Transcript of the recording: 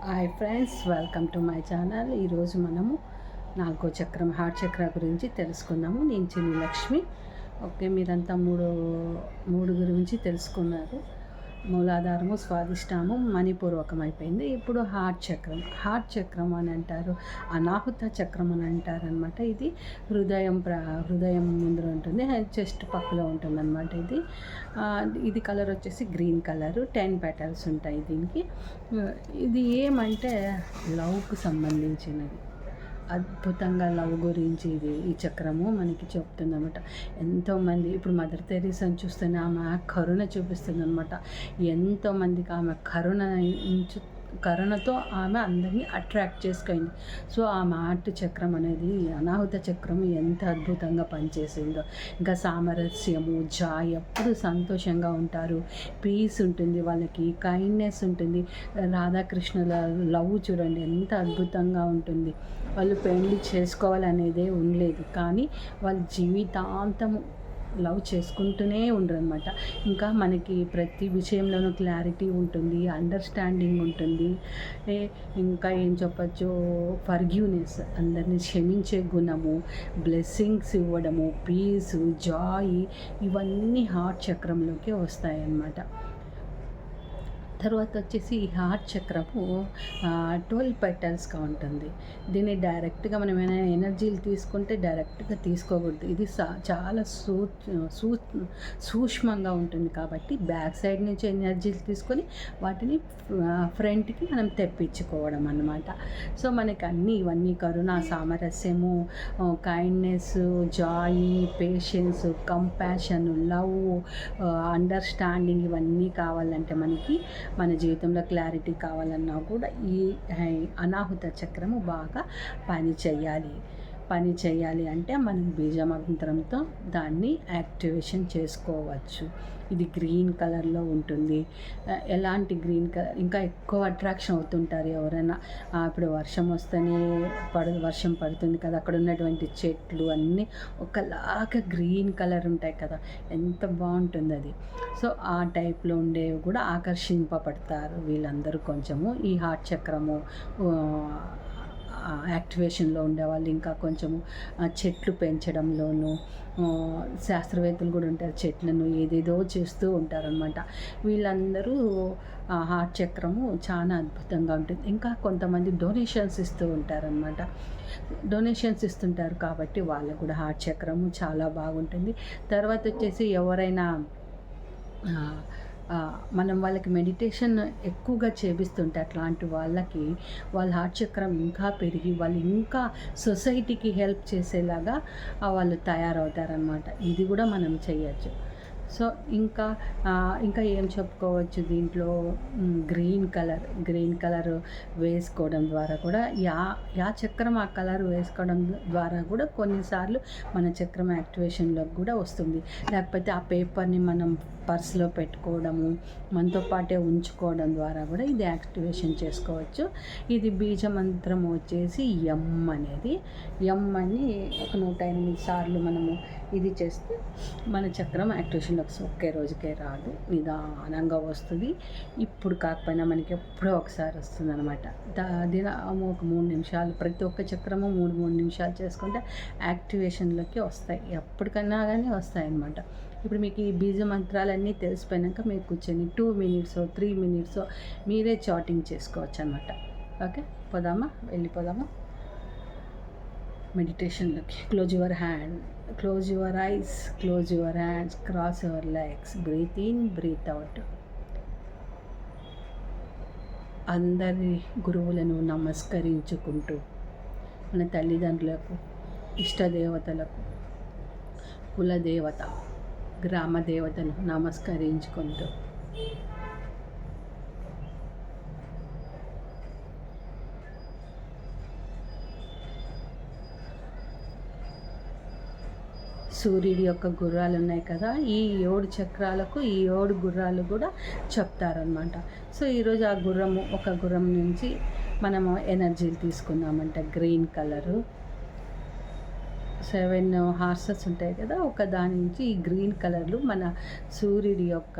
Hi friends, welcome to my channel. ఈరోజు మనము 4వ చక్రం హార్ట్ చక్ర గురించి తెలుసుకుందాము. నేను చిన్ని లక్ష్మి. ఓకే, మీరంతా మూడు గురించి తెలుసుకున్నారు. మూలాధారము, స్వాదిష్టాము, మణిపూర్వకం అయిపోయింది. ఇప్పుడు హార్ట్ చక్రం అని అంటారు, అనాహుత చక్రం అని అంటారు అనమాట. ఇది హృదయం ముందర ఉంటుంది, చెస్ట్ పక్కలో ఉంటుంది అనమాట. ఇది కలర్ వచ్చేసి గ్రీన్ కలరు. 10 పెటల్స్ ఉంటాయి దీనికి. ఇది ఏమంటే లవ్కు సంబంధించినది. అద్భుతంగా లవ్ గురించి ఈ చక్రము మనకి చెప్తుంది అనమాట. ఎంతోమంది ఇప్పుడు మదర్ తెరీసాని చూస్తేనే ఆమె కరుణ చూపిస్తుంది అనమాట. ఎంతోమందికి ఆమె కరుణతో ఆమె అందరినీ అట్రాక్ట్ చేసుకుంది. సో ఆమె హార్ట్ చక్రం అనేది, అనాహుత చక్రం ఎంత అద్భుతంగా పనిచేసిందో. ఇంకా సామరస్యము, జాయ్, ఎప్పుడు సంతోషంగా ఉంటారు, పీస్ ఉంటుంది వాళ్ళకి, కైండ్నెస్ ఉంటుంది. రాధాకృష్ణుల లవ్ చూడండి ఎంత అద్భుతంగా ఉంటుంది. వాళ్ళు పెళ్లి చేసుకోవాలనేదే ఉండలేదు, కానీ వాళ్ళ జీవితాంతము లవ్ చేసుకుంటూనే ఉండరు అనమాట. ఇంకా మనకి ప్రతి విషయంలోనూ క్లారిటీ ఉంటుంది, అండర్స్టాండింగ్ ఉంటుంది. ఇంకా ఏం చెప్పచ్చు, ఫర్గివ్నెస్, అందరినీ క్షమించే గుణము, బ్లెస్సింగ్స్ ఇవ్వడము, పీసు, జాయ్, ఇవన్నీ హార్ట్ చక్రంలోకి వస్తాయన్నమాట. తర్వాత వచ్చేసి ఈ హార్ట్ చక్రము 12 పెటల్స్గా ఉంటుంది. దీన్ని డైరెక్ట్గా మనం ఏమైనా ఎనర్జీలు తీసుకుంటే డైరెక్ట్గా తీసుకోకూడదు. ఇది చాలా సూక్ష్మంగా ఉంటుంది కాబట్టి బ్యాక్ సైడ్ నుంచి ఎనర్జీలు తీసుకొని వాటిని ఫ్రంట్కి మనం తెప్పించుకోవడం అన్నమాట. సో మనకి ఇవన్నీ కరుణ, సామరస్యము, kindness, joy, patience, compassion, love, understanding, ఇవన్నీ కావాలంటే మన జీవితంలో క్లారిటీ కావాలన్నా కూడా ఈ అనాహుత చక్రము బాగా పని చేయాలి అంటే మనం బీజమంత్రంతో దాన్ని యాక్టివేషన్ చేసుకోవచ్చు. ఇది గ్రీన్ కలర్లో ఉంటుంది. ఎలాంటి గ్రీన్ కలర్, ఇంకా ఎక్కువ అట్రాక్షన్ అవుతుంటారు ఎవరైనా. ఇప్పుడు వర్షం పడుతుంది కదా, అక్కడ ఉన్నటువంటి చెట్లు అన్నీ ఒకలాగా గ్రీన్ కలర్ ఉంటాయి కదా, ఎంత బాగుంటుంది అది. సో ఆ టైప్లో ఉండేవి కూడా ఆకర్షింపబడతారు వీళ్ళందరూ. కొంచెము ఈ హార్ట్ చక్రము యాక్టివేషన్లో ఉండేవాళ్ళు ఇంకా కొంచెము చెట్లు పెంచడంలోనూ, శాస్త్రవేత్తలు కూడా ఉంటారు, చెట్లను ఏదేదో చేస్తూ ఉంటారనమాట. వీళ్ళందరూ హార్ట్ చక్రము చాలా అద్భుతంగా ఉంటుంది. ఇంకా కొంతమంది డొనేషన్స్ ఇస్తుంటారు కాబట్టి వాళ్ళకు కూడా హార్ట్ చక్రము చాలా బాగుంటుంది. తర్వాత వచ్చేసి ఎవరైనా మనం వాళ్ళకి మెడిటేషన్ ఎక్కువగా చేపిస్తుంటే అట్లాంటి వాళ్ళకి వాళ్ళ హార్ట్ చక్రం ఇంకా పెరిగి వాళ్ళు ఇంకా సొసైటీకి హెల్ప్ చేసేలాగా వాళ్ళు తయారవుతారనమాట. ఇది కూడా మనం చేయొచ్చు. సో ఇంకా ఏం చెప్పుకోవచ్చు దీంట్లో, గ్రీన్ కలర్ వేసుకోవడం ద్వారా కూడా యా చక్రం ఆ కలర్ వేసుకోవడం ద్వారా కూడా కొన్నిసార్లు మన చక్రం యాక్టివేషన్లోకి కూడా వస్తుంది. లేకపోతే ఆ పేపర్ని మనం పర్స్లో పెట్టుకోవడము, మనతో పాటే ఉంచుకోవడం ద్వారా కూడా ఇది యాక్టివేషన్ చేసుకోవచ్చు. ఇది బీజమంత్రం వచ్చేసి ఎం అని ఒక 108 సార్లు మనము ఇది చేస్తే మన చక్రం యాక్టివేషన్లోకి ఒకే రోజుకే రాదు, నిదానంగా వస్తుంది. ఇప్పుడు కాకపోయినా మనకి ఎప్పుడో ఒకసారి వస్తుంది అనమాట. ఒక 3 నిమిషాలు, ప్రతి ఒక్క చక్రము 3 నిమిషాలు చేసుకుంటే యాక్టివేషన్లోకి వస్తాయి, ఎప్పటికన్నా కానీ వస్తాయి అన్నమాట. ఇప్పుడు మీకు ఈ బీజ మంత్రాలన్నీ తెలిసిపోయాక మీరు కూర్చొని 2 మినిట్స్ 3 మినిట్స్ మీరే చాటింగ్ చేసుకోవచ్చు అనమాట. ఓకే, వెళ్ళిపోదామా మెడిటేషన్లోకి. Close your hand, close your eyes, close your hands, cross your legs, breathe in, breathe out. అందరి గురువులను నమస్కరించుకుంటూ, మన తల్లిదండ్రులకు, ఇష్టదేవతలకు, కులదేవత, గ్రామ దేవతను నమస్కరించుకుంటూ సూర్యుడి యొక్క గుర్రాలు ఉన్నాయి కదా, ఈ 7 చక్రాలకు ఈ 7 గుర్రాలు కూడా చెప్తారనమాట. సో ఈరోజు ఒక గుర్రం నుంచి మనము ఎనర్జీలు తీసుకుందామంట. గ్రీన్ కలరు 7 హార్సెస్ ఉంటాయి కదా, ఒక దాని నుంచి ఈ గ్రీన్ కలర్లు మన సూర్యుడి యొక్క